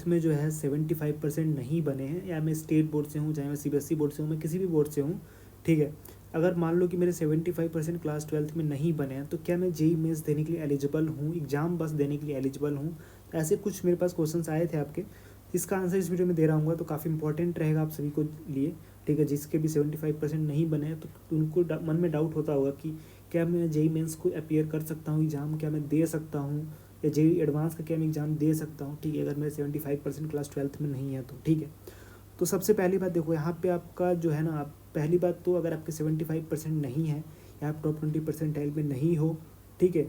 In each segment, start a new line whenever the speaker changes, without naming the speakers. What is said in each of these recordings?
12th में जो है 75% नहीं बने हैं, या मैं स्टेट बोर्ड से हूँ, चाहे मैं CBSE बोर्ड से हूँ, मैं किसी भी बोर्ड से हूँ, ठीक है, अगर मान लो कि मेरे 75% क्लास 12th में नहीं बने हैं, तो क्या मैं JEE मेंस देने के लिए एलिजिबल हूँ, एग्ज़ाम बस देने के लिए एलिजिबल हूँ? ऐसे कुछ मेरे पास क्वेश्चंस आए थे आपके, इसका आंसर इस वीडियो में दे रहा हूँ, तो काफ़ी इंपॉर्टेंट रहेगा आप सभी को लिए, ठीक है। जिसके भी 75% नहीं बने हैं, तो उनको मन में डाउट होता होगा कि क्या मैं JEE मेंस को अपीयर कर सकता हूँ, एग्ज़ाम क्या मैं दे सकता हूँ, या JEE एडवांस का क्या मैं एग्ज़ाम दे सकता हूँ, ठीक है, अगर मेरे 75% क्लास 12th में नहीं है तो, ठीक है। तो सबसे पहली बात देखो, यहाँ पे आपका जो है ना, आप पहली बात तो अगर आपके 75% नहीं है, या आप टॉप 20% में नहीं हो, ठीक है,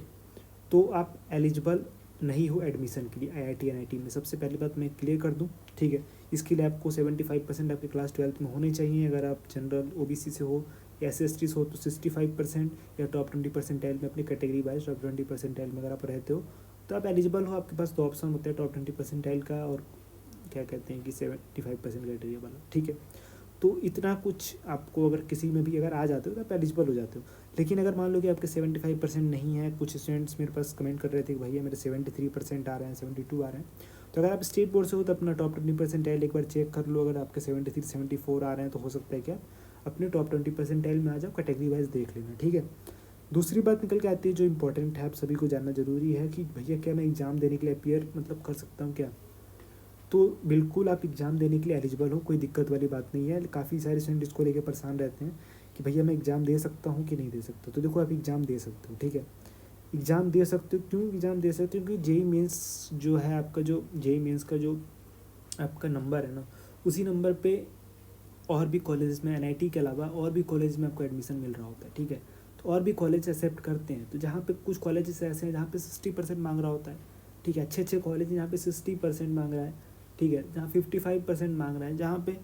तो आप एलिजिबल नहीं हो एडमिशन के लिए IIT NIT में। सबसे पहली बात मैं क्लियर कर दूं, ठीक है। इसके लिए आपको 75% आपके क्लास 12th में होने चाहिए। अगर आप जनरल OBC से हो या SC से हो तो 65%, या टॉप 20% में अपनी कैटेगरी वाइज टॉप 20% में अगर आप रहते हो तो आप एलिजिबल हो। आपके पास 2 ऑप्शन होते हैं, टॉप 20% का और क्या कहते हैं कि 75% क्राइटेरिया वाला, ठीक है। तो इतना कुछ आपको अगर किसी में भी अगर आ जाते हो तो आप एलिजिबल हो जाते हो। लेकिन अगर मान लो कि आपके 75% नहीं है, कुछ स्टूडेंट्स मेरे पास कमेंट कर रहे थे कि भैया मेरे 73% आ रहे हैं, 72 आ रहे हैं, तो अगर आप स्टेट बोर्ड से हो तो अपना टॉप 20% एक बार चेक कर लो। अगर आपके 73 74 आ रहे हैं तो हो सकता है क्या अपने टॉप 20% में आ जाओ, कैटेगरी वाइज देख लेना, ठीक है। दूसरी बात निकल के आती है जो इंपॉर्टेंट है, आप सभी को जानना जरूरी है कि भैया क्या मैं एग्ज़ाम देने के लिए अपीयर मतलब कर सकता हूँ क्या? तो बिल्कुल आप एग्ज़ाम देने के लिए एलिजिबल हो, कोई दिक्कत वाली बात नहीं है। काफ़ी सारे स्टूडेंट इसको लेकर परेशान रहते हैं कि भैया मैं एग्ज़ाम दे सकता हूँ कि नहीं दे सकता। तो देखो आप एग्ज़ाम दे सकते हो, ठीक है, एग्ज़ाम दे सकते हो। क्यों एग्ज़ाम दे सकते हो? क्योंकि JEE मेंस जो है आपका, जो JEE मेंस का जो आपका नंबर है ना, उसी नंबर पे और भी कॉलेज में NIT के अलावा और भी कॉलेज में आपको एडमिशन मिल रहा होता है, ठीक है। तो और भी कॉलेज एक्सेप्ट करते हैं। तो जहाँ पे कुछ कॉलेजेस ऐसे हैं जहाँ पे 60% मांग रहा होता है, ठीक है, अच्छे अच्छे कॉलेज जहाँ पे 60% मांग रहा है, ठीक है, जहाँ 55% मांग रहा है, जहाँ पे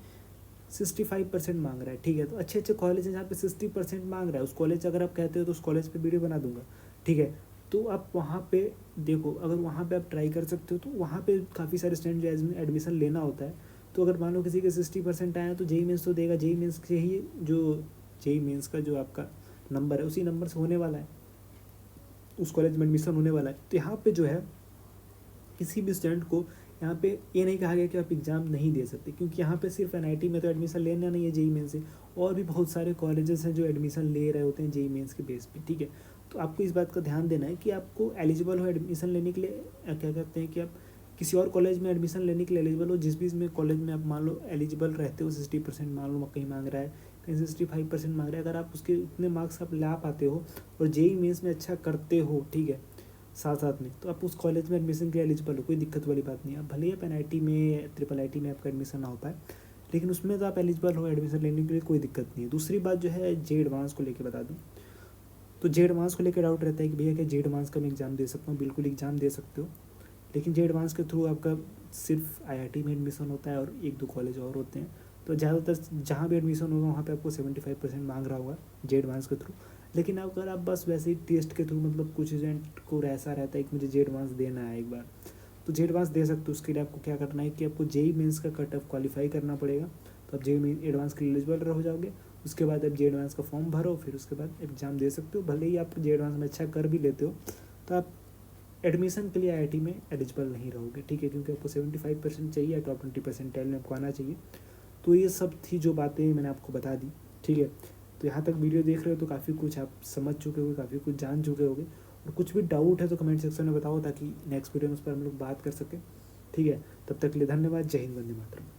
65% मांग रहा है, ठीक है। तो अच्छे अच्छे कॉलेज हैं जहाँ पे 60% मांग रहा है, उस कॉलेज अगर आप कहते हो तो उस कॉलेज पे वीडियो बना दूंगा, ठीक है। तो आप वहाँ पे देखो, अगर वहाँ पे आप ट्राई कर सकते हो तो वहाँ पे काफ़ी सारे स्टूडेंट जो एडमिशन लेना होता है। तो अगर मान लो किसी के 60% आया तो JEE मेंस तो देगा, JEE मेंस से ही जो JEE मेंस का जो आपका नंबर है उसी नंबर से होने वाला है, उस कॉलेज में एडमिशन होने वाला है। तो यहाँ पे जो है किसी भी स्टूडेंट को यहाँ पे ये नहीं कहा गया कि आप एग्ज़ाम नहीं दे सकते, क्योंकि यहाँ पे सिर्फ NIT में तो एडमिशन लेना नहीं है JEE मेंस से, और भी बहुत सारे कॉलेजेस हैं जो एडमिशन ले रहे होते हैं JEE मेंस के बेस पे, ठीक है। तो आपको इस बात का ध्यान देना है कि आपको एलिजिबल हो एडमिशन लेने के लिए, क्या कहते हैं कि आप किसी और कॉलेज में एडमिशन लेने के लिए एलिजिबल हो। जिस भी में कॉलेज में आप मान लो एलिजिबल रहते हो, 60% मान लो कहीं मांग रहा है, कहीं 65% मांग रहा है, अगर आप उसके उतने मार्क्स आप ला पाते हो और JEE मेंस में अच्छा करते हो, ठीक है, साथ साथ में, तो आप उस कॉलेज में एडमिशन के लिए एलिजिबल हो, कोई दिक्कत वाली बात नहीं है। भले ही आप NIT में IIIT में आपका एडमिशन ना हो पाए, लेकिन उसमें तो आप एलिजिबल हो एडमिशन लेने के लिए, कोई दिक्कत नहीं है। दूसरी बात जो है JEE एडवांस को लेकर बता दूँ, तो JEE एडवांस को लेकर डाउट रहता है कि भैया क्या JEE एडवांस का मैं एग्ज़ाम दे सकता हूँ? बिल्कुल एग्ज़ाम दे सकते हो, लेकिन JEE एडवांस के थ्रू आपका सिर्फ IIT में एडमिशन होता है और 1-2 कॉलेज और होते हैं। तो ज़्यादातर जहाँ भी एडमिशन होगा वहाँ पे आपको 75% मांग रहा होगा JEE एडवांस के थ्रू। लेकिन अगर आप बस वैसे ही टेस्ट के थ्रू, मतलब कुछ स्टूडेंट को ऐसा रहता है कि मुझे JEE एडवांस देना है एक बार, तो JEE एडवांस दे सकते हो। उसके लिए आपको क्या करना है कि आपको JEE मेंस का कट ऑफ क्वालिफाई करना पड़ेगा, तो आप JEE एडवांस के लिए एलिजिबल हो जाओगे। उसके बाद आप JEE एडवांस का फॉर्म भरो, फिर उसके बाद एग्ज़ाम दे सकते हो। भले ही आप JEE एडवांस में अच्छा कर भी लेते हो तो आप एडमिशन के लिए IIT में एलिजिबल नहीं रहोगे, ठीक है, क्योंकि आपको 75% चाहिए, टॉप 20% में आपको आना चाहिए। तो ये सब थी जो बातें मैंने आपको बता दी, ठीक है। तो यहाँ तक वीडियो देख रहे हो तो काफ़ी कुछ आप समझ चुके हो, काफ़ी कुछ जान चुके होगे, और कुछ भी डाउट है तो कमेंट सेक्शन में बताओ ताकि नेक्स्ट वीडियो में उस पर हम लोग बात कर सकें, ठीक है। तब तक के लिए धन्यवाद। जय हिंद, वंदे मातरम।